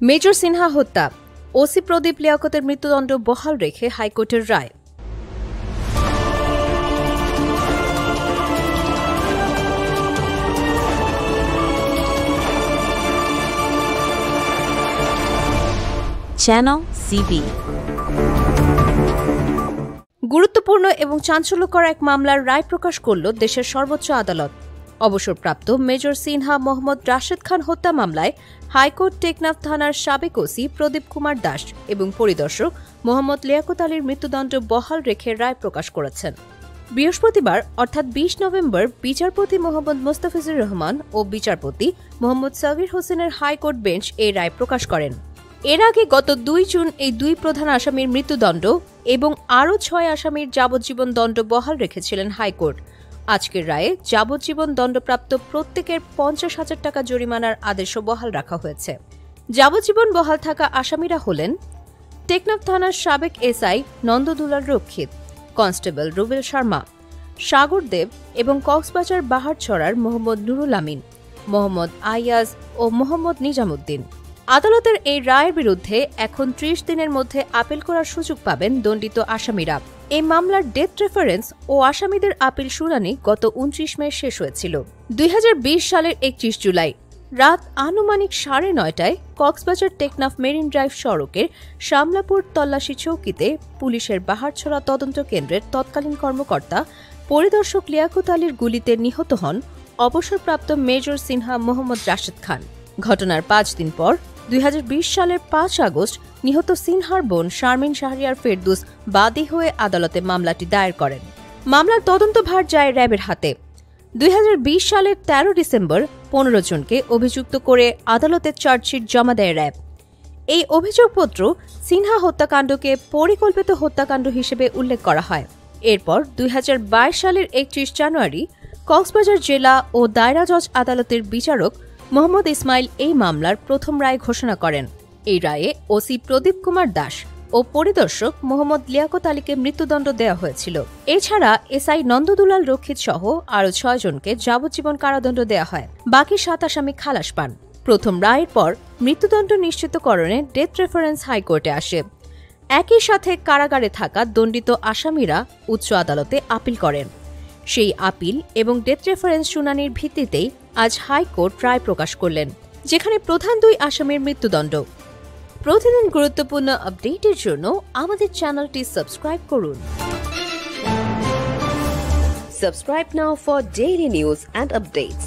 Major Sinha হত্যা, OC প্রদীপ লিয়াকতের মৃত্যুদণ্ড বহাল রেখে হাইকোর্টের রায়। Channel CB. গুরুত্বপূর্ণ এবং চাঞ্চল্যকর এক মামলার রায় প্রকাশ করল দেশের সর্বোচ্চ আদালত। অবসরপ্রাপ্ত মেজর সিনহা মোহাম্মদ রাশেদ খান হত্যা মামলায় হাইকোর্ট টেকনাফ থানার সাবেক ওসি প্রদীপ কুমার দাস এবং পরিদর্শক মোহাম্মদ লিয়াকত আলীর মৃত্যুদণ্ড বহাল রেখে রায় প্রকাশ করেছেন। বৃহস্পতিবার অর্থাৎ ২০ নভেম্বর বিচারপতি মোহাম্মদ মোস্তাফিজুর রহমান ও বিচারপতি মোহাম্মদ সাগির হোসেনের হাইকোর্ট বেঞ্চ এই রায় প্রকাশ করেন। এর আগে গত ২ জুন এই দুই প্রধান আসামির মৃত্যুদণ্ড এবং আরও ৬ আসামির যাবজ্জীবন দণ্ড বহাল রেখেছিলেন হাইকোর্ট। আজকের রায়ে যাবজ্জীবন দণ্ডপ্রাপ্ত প্রত্যেকের ৫০,০০০ টাকা জরিমানার আদেশও বহাল রাখা হয়েছে। যাবজ্জীবন বহাল থাকা আসামিরা হলেন টেকনাফ থানার সাবেক এসআই নন্দদুলাল রক্ষিত, কনস্টেবল রুবেল শর্মা, সাগর দেব এবং কক্সবাজার বাহারছড়ার মোহাম্মদ নুরুল আমিন, মোহাম্মদ আইয়াজ ও মোহাম্মদ নিজামুদ্দিন। আদালতের এই রায়ের বিরুদ্ধে এখন ৩০ দিনের মধ্যে আপিল করার সুযোগ পাবেন দণ্ডিত আসামিরা। এই মামলার ডেথ রেফারেন্স ও আসামিদের আপিল শুনানি গত ২৯ মে শেষ হয়েছিল। ২০২০ সালের ৩১ জুলাই রাত আনুমানিক ৯:৩০টায় কক্সবাজার টেকনাফ মেরিন ড্রাইভ সড়কের শামলাপুর তল্লাশি চৌকিতে পুলিশের বাহারছড়া তদন্ত কেন্দ্রের তৎকালীন কর্মকর্তা পরিদর্শক লিয়াকত আলীর গুলিতে নিহত হন অবসরপ্রাপ্ত মেজর সিনহা মোহাম্মদ রাশেদ খান। ঘটনার ৫ দিন পর ২০২০ সালের ৫ আগস্ট নিহত সিনহার বোন শারমিন শাহরিয়ার ফেরদৌস বাদী হয়ে আদালতে মামলাটি দায়ের করেন। মামলার তদন্তভার যায় র্যাবের হাতে। ২০২০ সালের ১৩ ডিসেম্বর ১৫ জনকে অভিযুক্ত করে আদালতে চার্জশিট জমা দেয় র্যাব। এই অভিযোগপত্র সিনহা হত্যাকাণ্ডকে পরিকল্পিত হত্যাকাণ্ড হিসেবে উল্লেখ করা হয়। এরপর ২০২২ সালের ৩১ জানুয়ারি কক্সবাজার জেলা ও দায়রা জজ আদালতের বিচারক মোহাম্মদ ইসমাইল এই মামলার প্রথম রায় ঘোষণা করেন। এই রায়ে ওসি প্রদীপ কুমার দাস ও পরিদর্শক মোহাম্মদ লিয়াকত আলীকে মৃত্যুদণ্ড দেওয়া হয়েছিল। এছাড়া এসআই নন্দদুলাল রক্ষিত সহ আরও ৬ জনকে যাবজ্জীবন কারাদণ্ড দেওয়া হয়। বাকি ৭ আসামি খালাস পান। প্রথম রায়ের পর মৃত্যুদণ্ড নিশ্চিতকরণে ডেথ রেফারেন্স হাইকোর্টে আসে। একই সাথে কারাগারে থাকা দণ্ডিত আসামিরা উচ্চ আদালতে আপিল করেন। সেই আপিল এবং ডেথ রেফারেন্স শুনানির ভিত্তিতেই আজ হাইকোর্ট রায় প্রকাশ করলেন, যেখানে প্রধান ২ আসামির মৃত্যুদণ্ড। প্রতিদিন গুরুত্বপূর্ণ আপডেটের জন্য আমাদের চ্যানেলটি সাবস্ক্রাইব করুন। Subscribe now for daily news and updates.